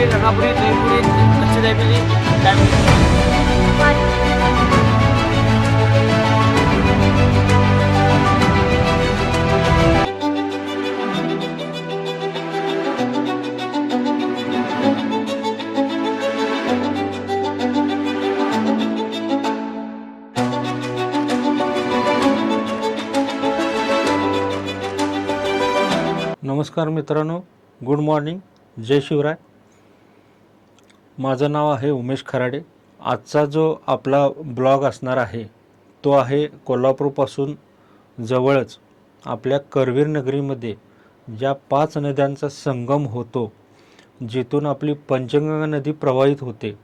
रंगापुरी दहीपुरी कच्ची दहीपुरी काय नमस्कार मित्रांनो, गुड मॉर्निंग, जय शिवराय. माझं नाव आहे उमेश खराडे. आजचा जो आपला ब्लॉग असणार आहे तो आहे कोल्हापूरपासून जवळच आपल्या करवीर नगरीमध्ये ज्या 5 नद्यांचा संगम होतो, जिथून आपली पंचगंगा नदी प्रवाहित होते,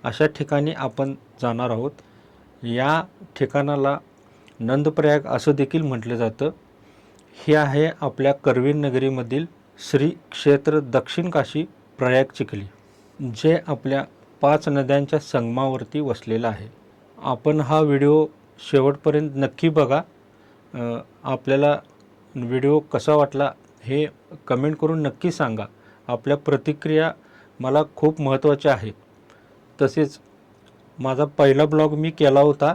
अशा ठिकाणी आपण जाणार आहोत. या ठिकाणाला नंदप्रयाग असं देखील म्हटलं जातं. हे आहे आपल्या करवीर नगरीमधील श्री क्षेत्र दक्षिण काशी प्रयाग चिखली, जे आपल्या 5 नद्यांच्या संगमावरती वसलेला आहे. आपण हा व्हिडिओ शेवटपर्यंत नक्की बघा. आपल्याला व्हिडिओ कसा वाटला हे कमेंट करून नक्की सांगा. आपल्या प्रतिक्रिया मला खूप महत्त्वाच्या आहेत. तसेच माझा पहिला ब्लॉग मी केला होता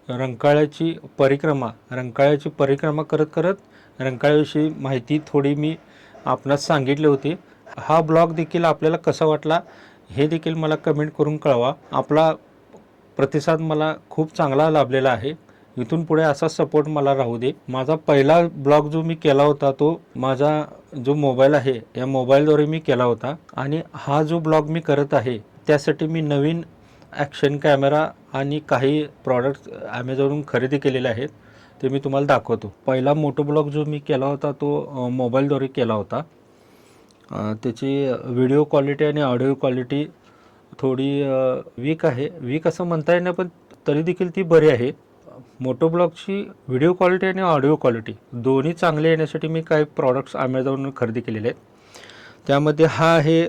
रंकाळ्याची परिक्रमा करत करत रंकाळ्याविषयी माहिती थोडी मी आपणास सांगितली होती. हा ब्लॉग देखील आपल्याला कसा वाटला हे देखील मला कमेंट करून कळवा. आपला प्रतिसाद मला खूप चांगला लाभलेला आहे. इथून पुढे असा सपोर्ट मला राहू दे. माझा पहिला ब्लॉग जो मी केला होता तो माझा जो मोबाईल आहे या मोबाईलद्वारे मी केला होता. आणि हा जो ब्लॉग मी करत आहे त्यासाठी मी नवीन ॲक्शन कॅमेरा आणि काही प्रॉडक्ट्स ॲमेझॉनवरून खरेदी केलेले आहेत. ते मी तुम्हाला दाखवतो. पहिला मोटो ब्लॉग जो मी केला होता तो मोबाईलद्वारे केला होता. त्याची व्हिडिओ क्वालिटी आणि ऑडिओ क्वालिटी थोडी वीक आहे. वीक असं म्हणता येणार, पण तरी देखील ती बरी आहे. मोटो ब्लॉगची व्हिडिओ क्वालिटी आणि ऑडिओ क्वालिटी दोन्ही चांगले येण्यासाठी मी काही प्रॉडक्ट्स ॲमेझॉनवरून खरेदी केलेले आहेत. त्यामध्ये हा आहे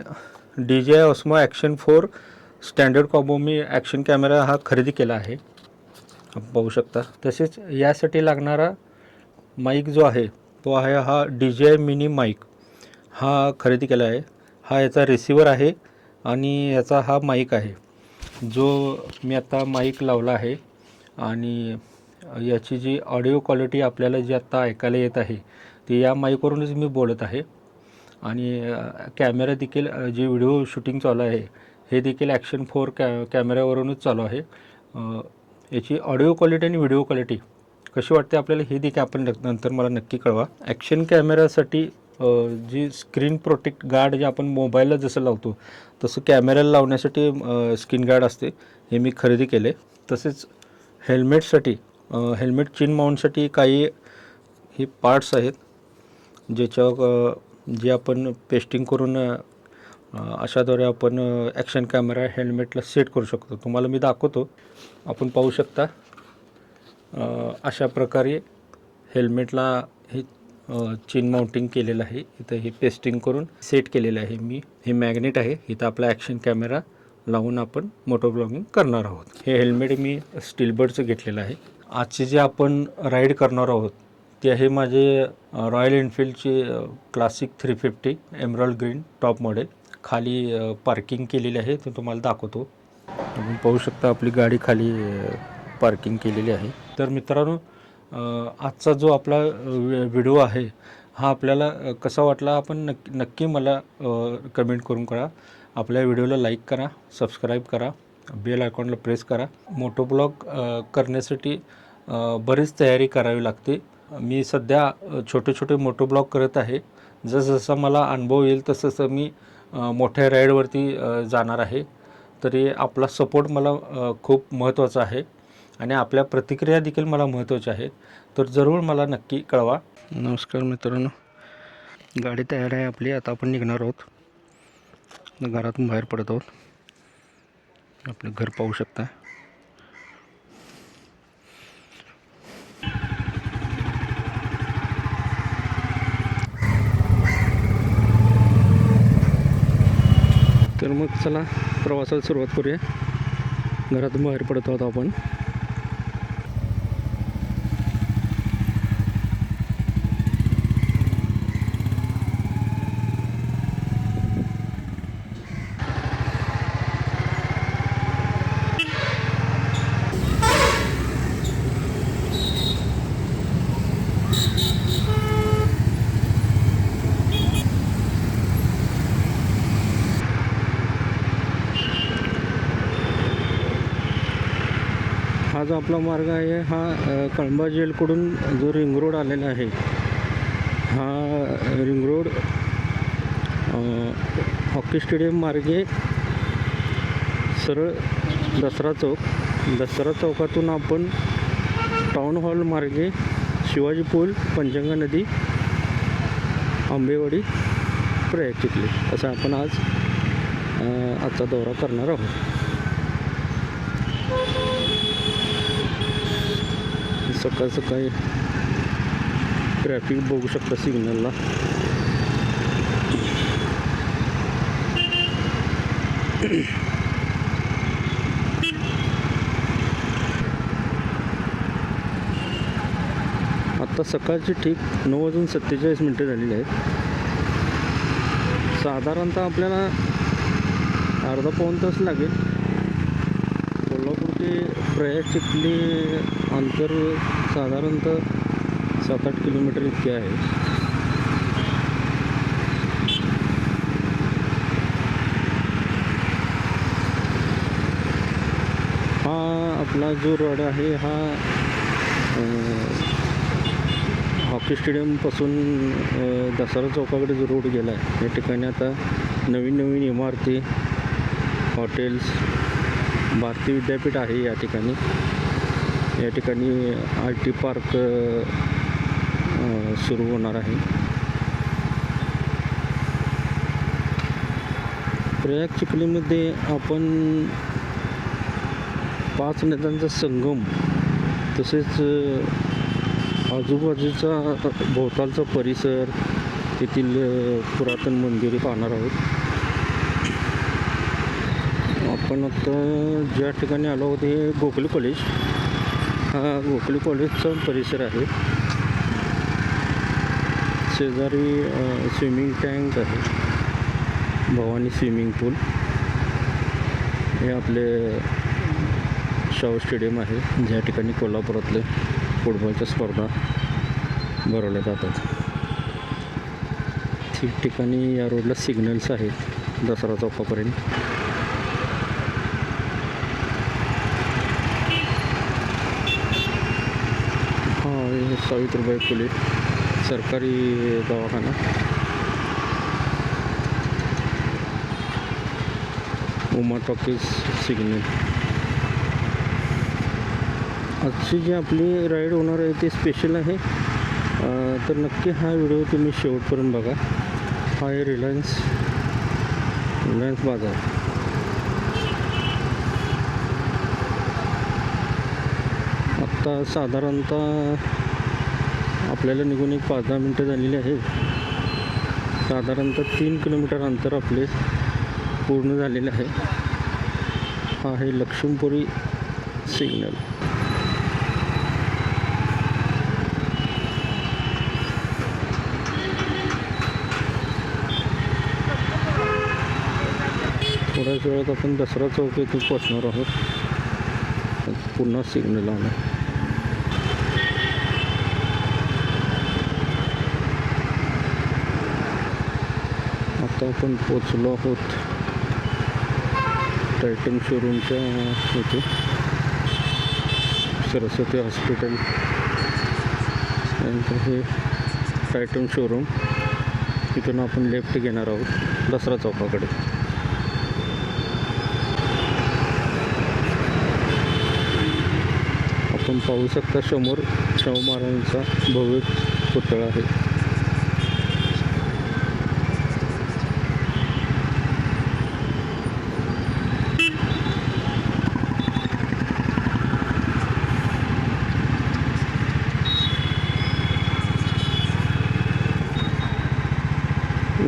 DJI Osmo Action 4 standard combo. मी ॲक्शन कॅमेरा हा खरेदी केला आहे, पाहू शकता. तसेच यासाठी लागणारा माईक जो आहे तो आहे हा DJI मिनी माईक, हा खरेदी केला आहे. हा याचा रिसिवर आहे आणि याचा हा माईक आहे जो मी आता माईक लावला आहे. आणि याची जी ऑडिओ क्वालिटी आपल्याला जी आत्ता ऐकायला येत आहे ती या माईकवरूनच मी बोलत आहे. आणि कॅमेरा देखील जी व्हिडिओ शूटिंग चालू आहे हे देखील ॲक्शन 4 कॅमेऱ्यावरूनच चालू आहे. याची ऑडिओ क्वालिटी आणि व्हिडिओ क्वालिटी कशी वाटते आपल्याला हे देखील आपण नंतर मला नक्की कळवा. ॲक्शन कॅमेऱ्यासाठी जी स्क्रीन प्रोटेक्ट गार्ड जे आपण मोबाईलला जसं लावतो तसं कॅमेऱ्याला लावण्यासाठी स्क्रीन गार्ड असते, हे मी खरेदी केले. तसेच हेल्मेटसाठी हेल्मेट चिन माउंटसाठी काही हे पार्ट्स आहेत ज्याच्यावर जे आपण पेस्टिंग करून अशाद्वारे आपण ॲक्शन कॅमेरा हेल्मेटला सेट करू शकतो. तुम्हाला मी दाखवतो. आपण पाहू शकता अशा प्रकारे हेल्मेटला हे चिन माउंटिंग केलेलं आहे. इथं हे पेस्टिंग करून सेट केलेलं आहे मी. हे मॅग्नेट आहे. इथं आपला ॲक्शन कॅमेरा लावून आपण मोटो ब्लॉगिंग करणार आहोत. हे हेल्मेट मी स्टीलबर्डचं घेतलेलं आहे. आजची जे आपण राईड करणार आहोत ते आहे माझे रॉयल एनफिल्डची classic 350 emerald green top model. खाली पार्किंग केलेली आहे, ते तुम्हाला दाखवतो. आपण पाहू शकता आपली गाडी खाली पार्किंग केलेली आहे. तर मित्रांनो, आजचा जो आपला व्हिडिओ आहे हा आपल्याला कसा वाटला आपण नक्की मला कमेंट करून करा. आपल्या व्हिडिओला लाईक करा, सबस्क्राईब करा, बेल आयकॉनला प्रेस करा. मोटो ब्लॉग करण्यासाठी बरीच तयारी करावी लागते. मी सध्या छोटे छोटे मोटो ब्लॉग करत आहे. जसं मला अनुभव येईल तसं मी मोठ्या राईडवरती जाणार आहे. तरी आपला सपोर्ट मला खूप महत्त्वाचा आहे आणि आपल्या प्रतिक्रिया देखील मला महत्त्वाच्या आहेत. तर जरूर मला नक्की कळवा. नमस्कार मित्रांनो, गाडी तयार आहे आपली. आता आपण निघणार आहोत. घरातून बाहेर पडत आहोत. आपलं घर पाहू शकता. तर मग चला प्रवासाला सुरुवात करूया. घरातून बाहेर पडत आहोत आपण. जो आपला मार्ग आहे हा कळंबा जेलकडून जो रिंग रोड आलेला आहे, हा रिंग रोड हॉकी स्टेडियम मार्गे सरळ दसरा चौकातून आपण टाउन हॉल मार्गे शिवाजी पूल, पंचगंगा नदी, आंबेवाडी, प्रयाग चिखली असं आपण आजचा दौरा करणार आहोत. सकाळी ट्रॅफिक बघू शकता सिग्नलला. आत्ता सकाळची ठीक 9:47 झालेली आहेत. साधारणतः आपल्याला अर्धा पाऊण तास लागेल. कोल्हापूर ते प्रयाग चिखली अंतर साधारणतः 7-8 किलोमीटर इतके आहे. हा आपला जो रोड आहे हा हॉकी स्टेडियमपासून दसरा चौकाकडे जो रोड गेला आहे, या ठिकाणी आता नवीन इमारती, हॉटेल्स, भारती विद्यापीठ आहे. या ठिकाणी IT पार्क सुरू होणार आहे. प्रयाग चिखलीमध्ये आपण 5 नद्यांचा संगम तसेच आजूबाजूचा भोवतालचा परिसर, तेथील पुरातन मंदिरे पाहणार आहोत. आपण आता ज्या ठिकाणी आलो आहोत हे गोखले कॉलेज. हा गोखले कॉलेजचा परिसर आहे. शेजारी स्विमिंग टँक आहे, भवानी स्विमिंग पूल. हे आपले शाहू स्टेडियम आहे, ज्या ठिकाणी कोल्हापुरातले फुटबॉलच्या स्पर्धा भरवल्या जातात. ठिकठिकाणी या रोडला सिग्नल्स आहेत दसरा चौकापर्यंत. हा सावित्रीबाई फुले सरकारी दवाखाना. Uma talkies signal. आजची जी आपली राईड होणार आहे ती स्पेशल आहे, तर नक्की हा व्हिडिओ तुम्ही शेवटपर्यंत बघा. हा आहे रिलायन्स बाजार. आत्ता साधारणतः आपल्याला निघून एक 5-10 मिनटं झालेली आहे. साधारणतः 3 किलोमीटर अंतर आपले पूर्ण झालेले आहे. हा आहे लक्ष्मीपुरी सिग्नल. थोड्याच वेळात आपण दसरा चौक येथे पोचणार आहोत. पुन्हा सिग्नल आला. आता आपण पोचलो आहोत टायटन शोरूमच्या इथे. सरस्वती हॉस्पिटल नंतर हे टायटन शोरूम. इथून आपण लेफ्ट घेणार आहोत दसरा चौकाकडे. आपण पाहू शकता समोर शाहू महाराजांचा भव्य पुतळा आहे.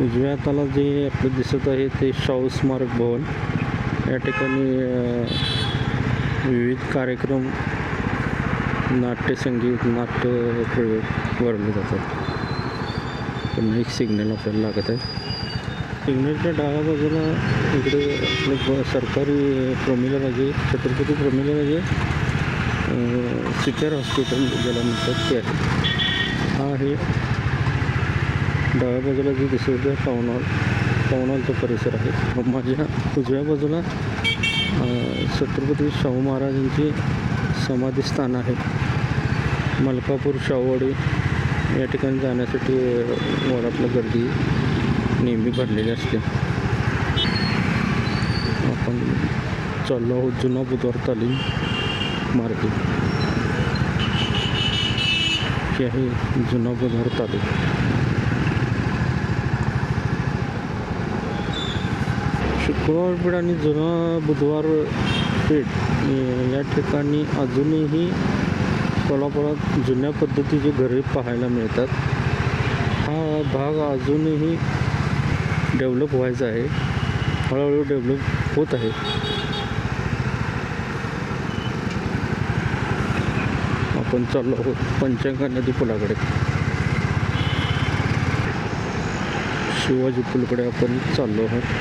उजव्या हाताला जे आपलं दिसत आहे ते शाहू स्मारक भवन. या ठिकाणी विविध कार्यक्रम, नाट्यसंगीत, नाट्यप्रयोग भरले जातात. पण एक सिग्नल आपल्याला लागत आहे. सिग्नलच्या डाव्या बाजूला इकडे आपलं सरकारी प्रमिलाराजे, छत्रपती प्रमिलाराजे CPR हॉस्पिटल ज्याला म्हणतात ते आहे. हा आहे डाव्या बाजूला जे दिसत आहे टाउन हॉलचा परिसर आहे. माझ्या उजव्या बाजूला छत्रपती शाहू महाराजांची समाधीस्थान आहे. मलकापूर शाहूवाडी या ठिकाणी जाण्यासाठी वरातला गर्दी नेहमी भरलेली असते. आपण चाललो आहोत जुना बुधवार तालीम मार्गे. ही आहे जुना बुधवार तालीम. शुक्रवार पेठ आणि जुना बुधवार पेठ या ठिकाणी अजूनही कोल्हापुरात जुन्या पद्धतीची घरे पाहायला मिळतात. हा भाग अजूनही डेव्हलप व्हायचा आहे. हळूहळू डेव्हलप होत आहे. आपण चाललो आहोत पंचगंगा नदी पुलाकडे. शिवाजी पुलाकडे आपण चाललो आहोत.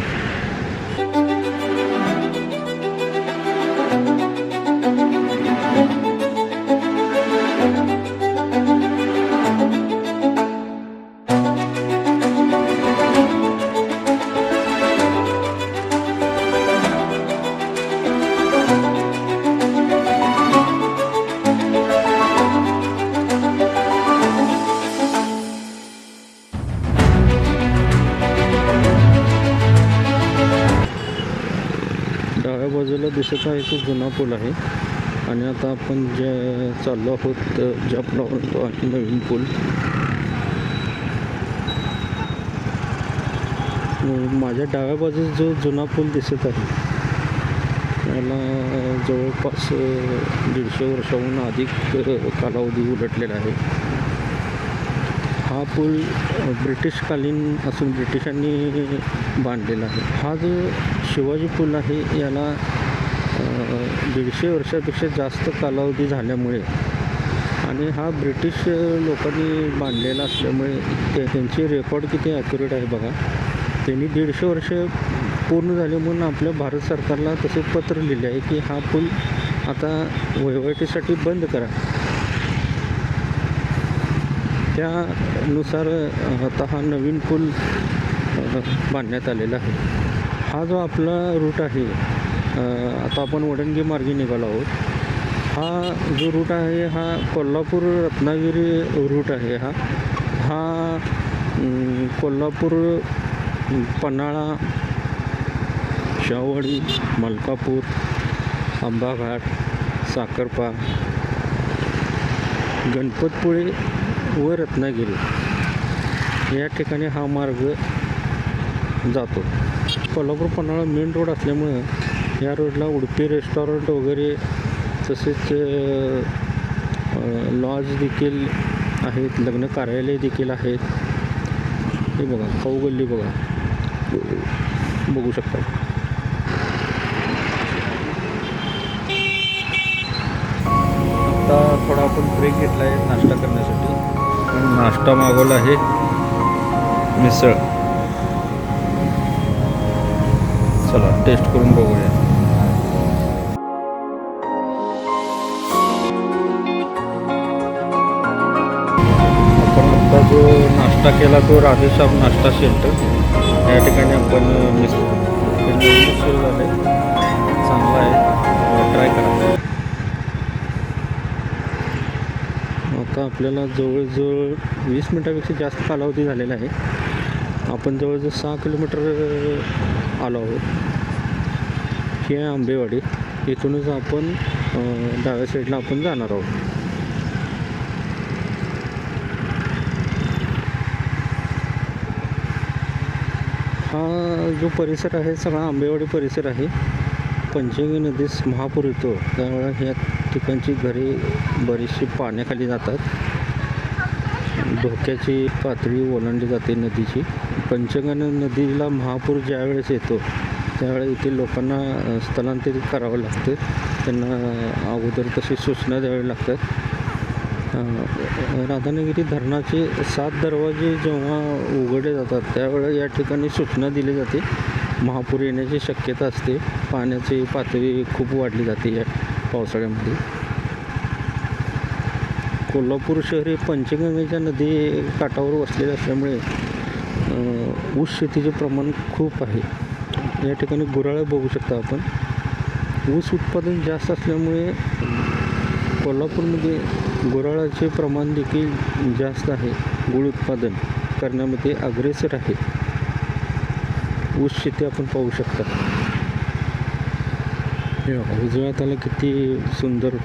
डाव्या बाजूला दिसत आहे तो जुना पूल आहे आणि आता आपण जे चाललो आहोत ज्या पुलावर तो आहे नवीन पूल. माझ्या डाव्या बाजूस जो जुना पूल दिसत आहे याला जवळपास 150 वर्षाहून अधिक कालावधी उलटलेला आहे. हा पूल ब्रिटिशकालीन असून ब्रिटिशांनी बांधलेला आहे. हा जो शिवाजी पूल आहे याला 150 वर्षापेक्षा जास्त कालावधी झाल्यामुळे आणि हा ब्रिटिश लोकांनी बांधलेला असल्यामुळे त्यांची रेकॉर्ड किती ॲक्युरेट आहे बघा. त्यांनी 150 वर्ष पूर्ण झाले म्हणून आपल्या भारत सरकारला तसे पत्र लिहिले आहे की हा पूल आता वहिवाटीसाठी बंद करा. त्यानुसार आता हा नवीन पूल बांधण्यात आलेला आहे. हा जो आपला रूट आहे आता आपण वडणगी मार्गे निघालो आहोत. हा जो रूट आहे हा कोल्हापूर रत्नागिरी रूट आहे. हा कोल्हापूर पन्हाळा शाहूवाडी मलकापूर आंबाघाट साखरपा गणपतपुळे व रत्नागिरी या ठिकाणी हा मार्ग जातो. कोल्हापूर पन्हाळा मेन रोड असल्यामुळं या रोडला उडपी रेस्टॉरंट वगैरे तसेच लॉज देखील आहेत. लग्न कार्यालय देखील आहेत. हे बघा खाऊ गल्ली बघू शकता. आता थोडा आपण ब्रेक घेतला आहे नाश्ता करण्यासाठी. नाश्ता मागवला आहे मिसळ. चला टेस्ट करून बघूया. आपण आता जो नाश्ता केला तो राधेश्याम नाश्ता सेंटर या ठिकाणी आपण मिसळ झालं आहे. चांगला आहे, ट्राय करा. आता आपल्याला जवळजवळ 20 मिनटापेक्षा जास्त कालावधी झालेला आहे. आपण जवळजवळ 6 किलोमीटर आलो आहोत. ही आहे आंबेवाडी. इथूनच आपण डाव्या साईडला आपण जाणार आहोत. हा जो परिसर आहे सगळा आंबेवाडी परिसर आहे. पंचगंगा नदीस महापूर येतो त्यामुळे ह्या ठिकाणची घरे बरीचशी पाण्याखाली जातात. धोक्याची पातळी ओलांडली जाते नदीची. पंचगंगा नदीला महापूर ज्यावेळेस येतो त्यावेळेस इथे लोकांना स्थलांतरित करावं लागतं. त्यांना अगोदर तशी सूचना द्यावी लागतात. राधानगरी धरणाचे 7 दरवाजे जेव्हा उघडले जातात त्यावेळेस या ठिकाणी सूचना दिली जाते महापूर येण्याची शक्यता असते. पाण्याची पातळी खूप वाढली जाते या पावसाळ्यामध्ये. कोल्हापूर शहर हे पंचगंगेच्या नदी काठावर वसलेले असल्यामुळे ऊस शेतीचे प्रमाण खूप आहे. या ठिकाणी गुराळं बघू शकता आपण. ऊस उत्पादन जास्त असल्यामुळे कोल्हापूरमध्ये गुऱ्हाळाचे प्रमाण देखील जास्त आहे. गूळ उत्पादन करण्यामध्ये अग्रेसर आहे. ऊस शेती आपण पाहू शकता. हे बघा, उजव्या हाताला किती सुंदर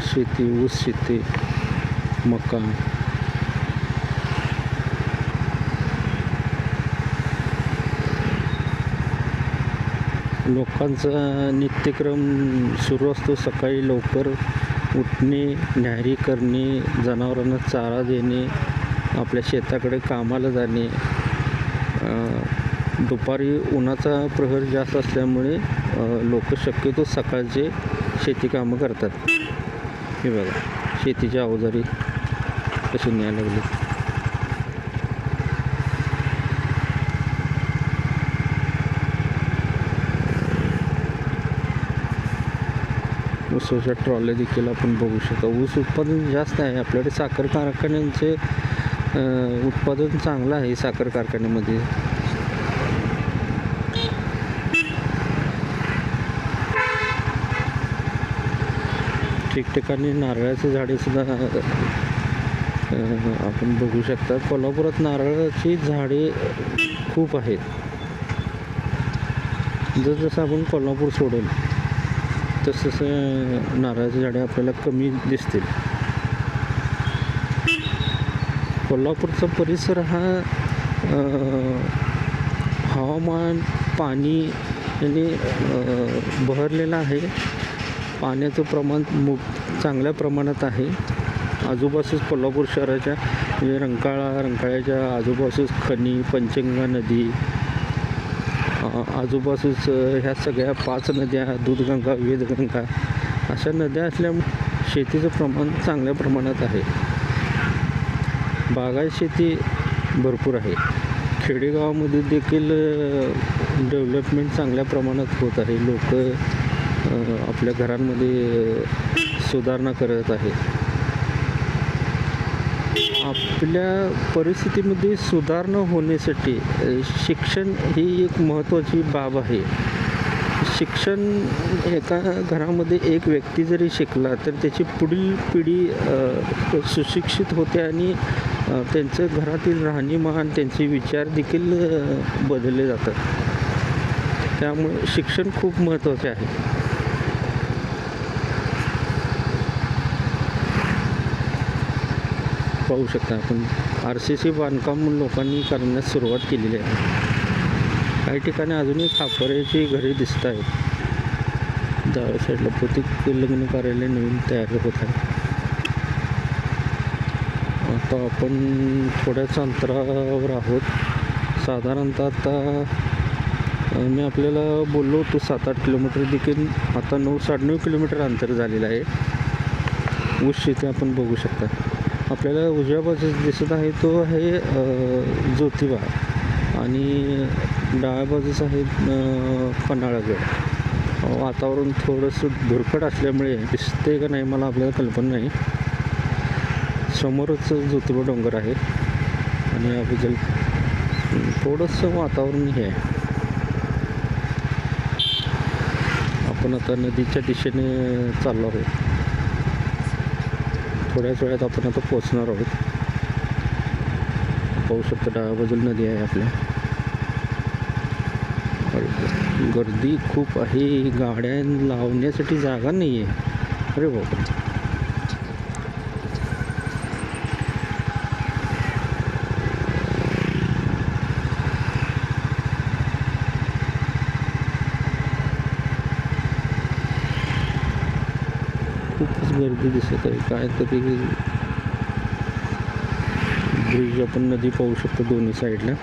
शेती, ऊस शेती, मका. लोकांचा नित्यक्रम सुरू असतो. सकाळी लवकर उठणे, न्याहारी करणे, जनावरांना चारा देणे, आपल्या शेताकडे कामाला जाणे. दुपारी उन्हाचा प्रहर जास्त असल्यामुळे लोक शक्यतो सकाळचे शेती कामं करतात. हे बघा, शेतीच्या अवजारी कशी न्यायला लागली. ऊसाच्या ट्रॉल्या देखील आपण बघू शकता. ऊस उत्पादन जास्त आहे आपल्याकडे. साखर कारखान्यांचे उत्पादन चांगलं आहे. साखर कारखान्यामध्ये ठिकठिकाणी नारळाची झाडे सुद्धा आपण बघू शकता. कोल्हापुरात नारळाची झाडे खूप आहेत. जसं आपण कोल्हापूर सोडेल तसं नारळाची झाडे आपल्याला कमी दिसतील. कोल्हापूरचा परिसर हा हवामान, पाणी याने बहरलेला आहे. पाण्याचं प्रमाण चांगल्या प्रमाणात आहे. आजूबाजूच कोल्हापूर शहराच्या म्हणजे रंकाळ्याच्या आजूबाजूच खनी, पंचगंगा नदी, आजूबाजूच ह्या सगळ्या 5 नद्या, दूधगंगा, वेदगंगा अशा नद्या असल्यामुळे शेतीचं प्रमाण चांगल्या प्रमाणात आहे. बागायत शेती भरपूर आहे. खेडेगावामध्ये देखील डेव्हलपमेंट चांगल्या प्रमाणात होत आहे. लोक आपल्या घरांमध्ये सुधारणा करत आहेत. आपल्या परिस्थितीमध्ये सुधारणा होण्यासाठी शिक्षण ही एक महत्त्वाची बाब आहे. शिक्षण, एका घरामध्ये एक व्यक्ती जरी शिकला तर त्याची पुढील पिढी सुशिक्षित होते आणि त्यांचं घरातील राहणीमान, त्यांचे विचार देखील बदलले जातात. त्यामुळे शिक्षण खूप महत्त्वाचे आहे. पाहू शकता आपण RCC बांधकाम लोकांनी करण्यास सुरुवात केलेली आहे. काही ठिकाणी अजूनही खापऱ्याची घरे दिसत आहेत. डाव्या साईडला प्रत्येक लग्न कार्यालय नवीन तयार होत आहे. आता आपण थोड्याच अंतरावर आहोत. साधारणतः आता मी आपल्याला बोललो होतो 7-8 किलोमीटर देखील आता 9-9.5 किलोमीटर अंतर झालेलं आहे. ऊस शेती आपण बघू शकता. आपल्याला उजव्या बाजूस दिसत आहे तो आहे ज्योतिबा आणि डाव्या बाजूस आहे पन्हाळगड. वातावरण थोडंसं धुरकट असल्यामुळे दिसते का नाही मला आपल्याला कल्पना नाही. समोरच ज्योतिबा डोंगर आहे आणि याबद्दल थोडंसं वातावरण हे आहे. आपण आता नदीच्या दिशेने चाललो आहोत. थोड्याच वेळात आपण आता पोचणार आहोत. पाहू शकता डाव्या बाजूला नदी आहे आपल्या. गर्दी खूप आहे. गाड्या लावण्यासाठी जागा नाही आहे. अरे बाबा, खूपच गर्दी दिसत आहे. काय तरी ब्रिज आपण नदी पाहू शकतो दोन्ही साईडला.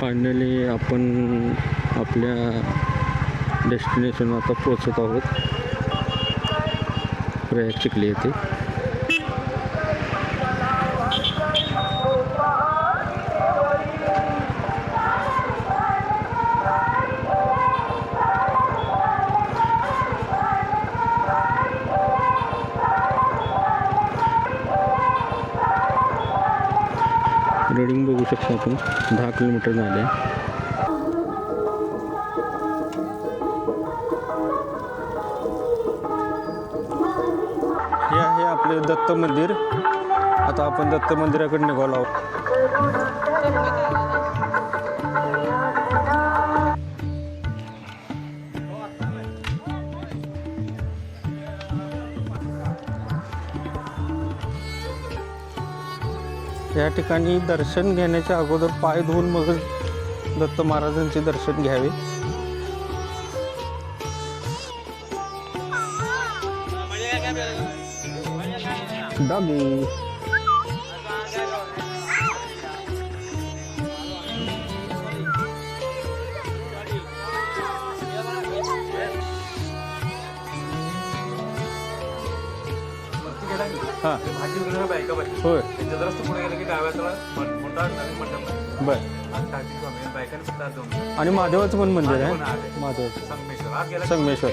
फायनली आपण आपल्या डेस्टिनेशन आता पोहोचत आहोत. प्रयाग चिखली येथे. रीडिंग बघू शकतो आपण 10 किलोमीटर झाले. हे आहे आपले दत्त मंदिर. आता आपण दत्त मंदिराकडे निघालो आहोत. या ठिकाणी दर्शन घेण्याच्या अगोदर पाय धुवून मग दत्त महाराजांचे दर्शन घ्यावे. डॉगी हां होय बर. आणि महादेवाचं पण मंदिर आहे. महादेवाचं संगमेश्वर.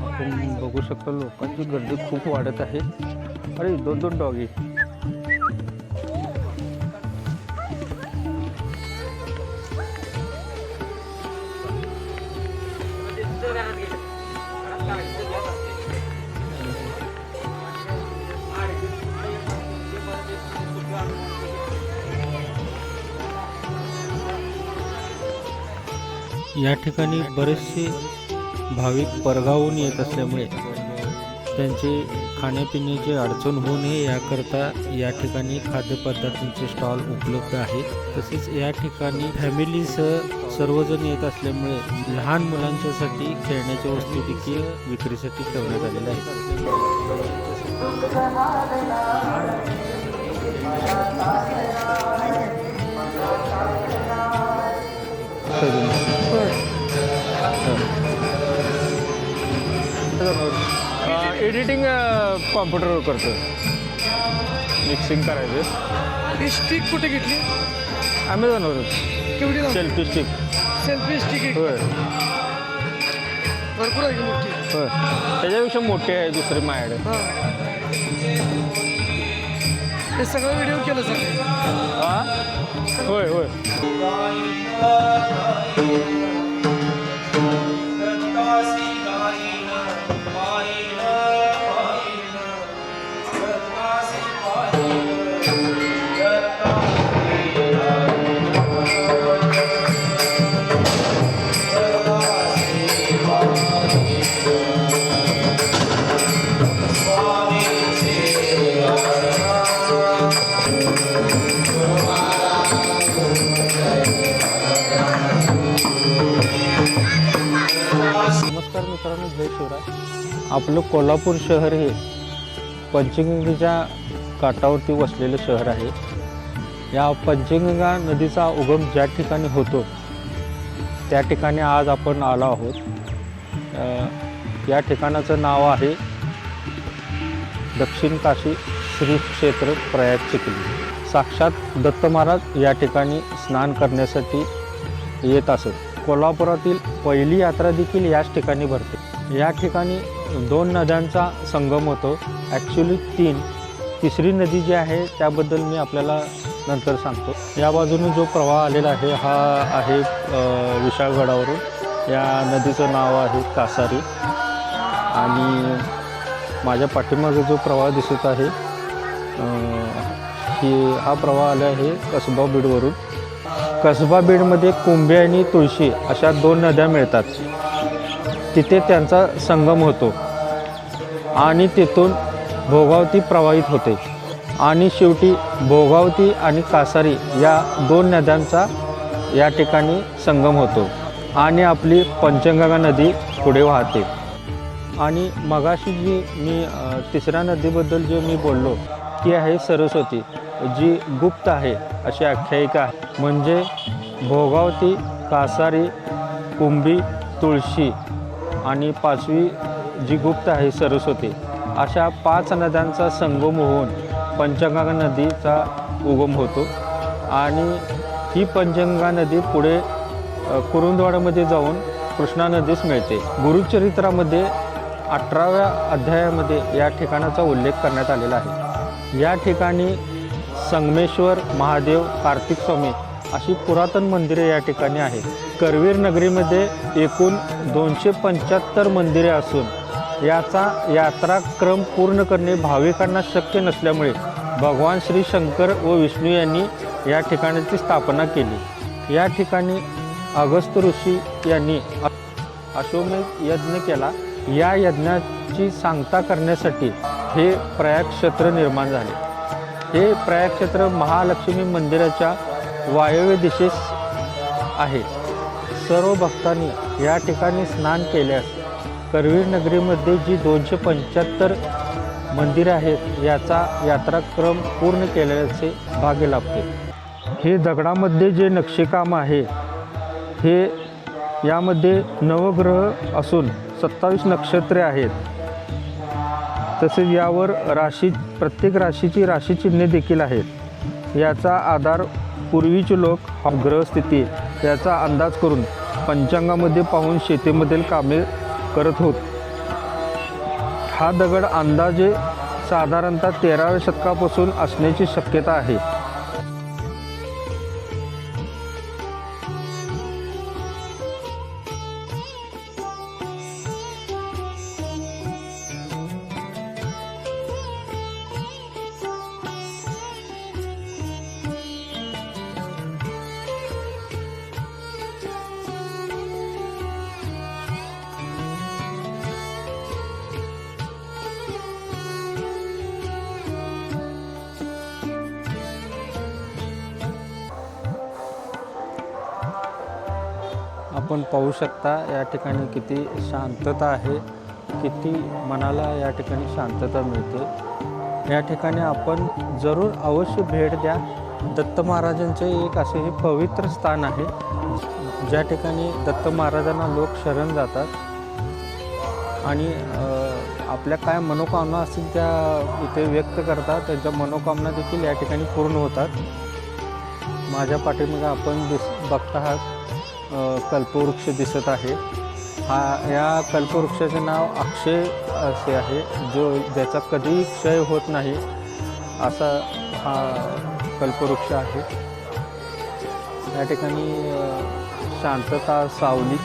आपण बघू शकतो लोकांची गर्दी खूप वाढत आहे. अरे 2 डॉगी. या ठिकाणी बरेचसे भाविक परगावून येत असल्यामुळे त्यांचे खाण्यापिण्याची अडचण होऊ नये याकरता या ठिकाणी खाद्यपदार्थांचे स्टॉल उपलब्ध आहेत. तसेच या ठिकाणी फॅमिलीसह सर्वजण येत असल्यामुळे लहान मुलांच्यासाठी खेळण्याच्या वस्तू देखील विक्रीसाठी ठेवण्यात आलेल्या आहेत. एडिटिंग कॉम्प्युटरवर करतो. मिक्सिंग करायचं. ही स्टिक कुठे घेतली? ॲमेझॉनवरच. केवढी? Selfie stick. सेल्फी स्टिक होय भरपूर आहे की मोठी? होय त्याच्यापेक्षा मोठी आहे दुसरी माझ्याकडे. हे सगळं व्हिडिओ केलं सर? हां होय होय. नमस्कार मित्रांनो, जय शिवराय. आपलं कोल्हापूर शहर हे पंचगंगेच्या काठावरती वसलेलं शहर आहे. या पंचगंगा नदीचा उगम ज्या ठिकाणी होतो त्या ठिकाणी आज आपण आलो आहोत. या ठिकाणाचं नाव आहे दक्षिण काशी श्री क्षेत्र प्रयाग चिखली. साक्षात दत्त महाराज या ठिकाणी स्नान करण्यासाठी येत असत. कोल्हापुरातील पहिली यात्रा देखील याच ठिकाणी भरते. या ठिकाणी 2 नद्यांचा संगम होतो. ॲक्च्युली 3. तिसरी नदी जी आहे त्याबद्दल मी आपल्याला नंतर सांगतो. या बाजूने जो प्रवाह आलेला आहे हा आहे विशाळगडावरून. या नदीचं नाव आहे कासारी. आणि माझ्या पाठीमागे जो प्रवाह दिसत आहे हा प्रवाह आला आहे कसबा बीडवरून. कसबा बीडमध्ये कुंभे आणि तुळशी अशा 2 नद्या मिळतात. तिथे त्यांचा संगम होतो आणि तिथून भोगावती प्रवाहित होते आणि शेवटी भोगावती आणि कासारी या 2 नद्यांचा या ठिकाणी संगम होतो आणि आपली पंचगंगा नदी पुढे वाहते. आणि मगाशी जी मी तिसऱ्या नदीबद्दल जे मी बोललो ती आहे सरस्वती, जी गुप्त आहे अशी आख्यायिका आहे. म्हणजे भोगावती, कासारी, कुंभी, तुळशी आणि 5वी जी गुप्त आहे सरस्वती, अशा 5 नद्यांचा संगम होऊन पंचगंगा नदीचा उगम होतो आणि ही पंचगंगा नदी पुढे कुरुंदवाडामध्ये जाऊन कृष्णा नदीस मिळते. गुरुचरित्रामध्ये 18व्या अध्यायामध्ये या ठिकाणाचा उल्लेख करण्यात आलेला आहे. या ठिकाणी संगमेश्वर, महादेव, कार्तिक स्वामी अशी पुरातन मंदिरे या ठिकाणी आहेत. करवीर नगरीमध्ये एकूण 275 मंदिरे असून याचा यात्राक्रम पूर्ण करणे भाविकांना शक्य नसल्यामुळे भगवान श्री शंकर व विष्णू यांनी या ठिकाणाची स्थापना केली. या ठिकाणी अगस्त्य ऋषी यांनी अश्वमेध यज्ञ केला. या यज्ञाची सांगता करण्यासाठी हे प्रयाग क्षेत्र निर्माण झाले. हे प्रयाग क्षेत्र महालक्ष्मी मंदिराच्या वायव्य दिशेस आहे. सर्व भक्तांनी या ठिकाणी स्नान केल्यास करवीर नगरीमध्ये जी 275 मंदिरे आहेत याचा यात्राक्रम पूर्ण केल्याचे भाग्य लाभते. हे दगडामध्ये जे नक्षीकाम आहे हे यामध्ये नवग्रह असून 27 नक्षत्रे आहेत. तसेच यावर प्रत्येक राशीची राशीचिन्हे देखील आहेत. याचा आधार पूर्वीचे लोक ग्रहस्थिती याचा अंदाज करून पंचांगामध्ये पाहून शेतीमधील कामे करत होत. हा दगड अंदाजे साधारणतः 13व्या शतकापासून असण्याची शक्यता आहे. आपण पाहू शकता या ठिकाणी किती शांतता आहे, किती मनाला या ठिकाणी शांतता मिळते. या ठिकाणी आपण जरूर अवश्य भेट द्या. दत्त महाराजांचे एक असे हे पवित्र स्थान आहे ज्या ठिकाणी दत्त महाराजांना लोक शरण जातात आणि आपल्या काय मनोकामना असतील त्या इथे व्यक्त करतात. त्यांच्या मनोकामना देखील या ठिकाणी पूर्ण होतात. माझ्या पाठीमागे आपण बघत आहात कल्पवृक्ष दिसत आहे. या कल्पवृक्षाचे नाव अक्षय असे आहे, ज्याचा कधीही क्षय होत नाही असा हा कल्पवृक्ष आहे. या ठिकाणी शांतता, सावली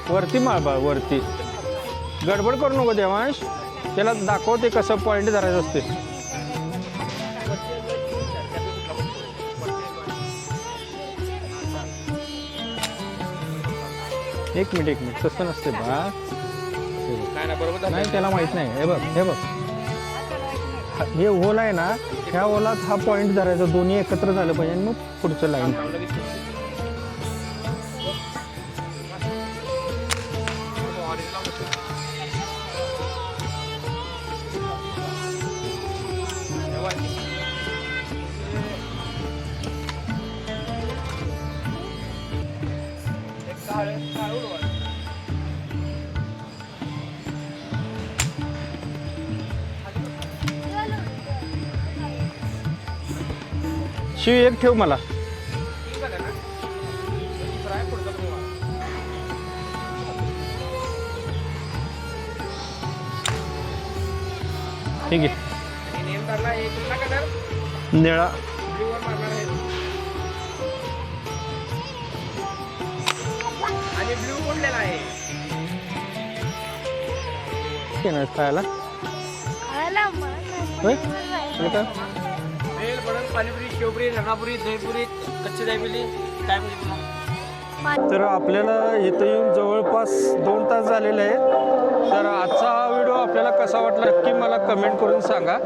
वरती माळबा वरती गडबड करू नको देवांश. त्याला दाखवते कसं पॉईंट धरायचं असते. एक मिनिट तसं नसते बा. नाही त्याला माहित नाही. हे बघ हे ओला आहे ना, ह्या ओलात हा पॉईंट धरायचा. दोन्ही एकत्र झालं पाहिजे आणि मग पुढचं लाईन. शिव एक ठेव मला. ठीक आहे. निळा आणि ब्ल्यू कोणलेला आहे खायला होय हे काय? भेल बडन पाणीपुरी शेवपुरी रगडापुरी दहीपुरी कच्ची दहीपुरी काय म्हणजे तर आपल्याला इथं येऊन जवळपास 2 तास झालेले आहे. तर आजचा हा व्हिडिओ आपल्याला कसा वाटला नक्की मला कमेंट करून सांगा.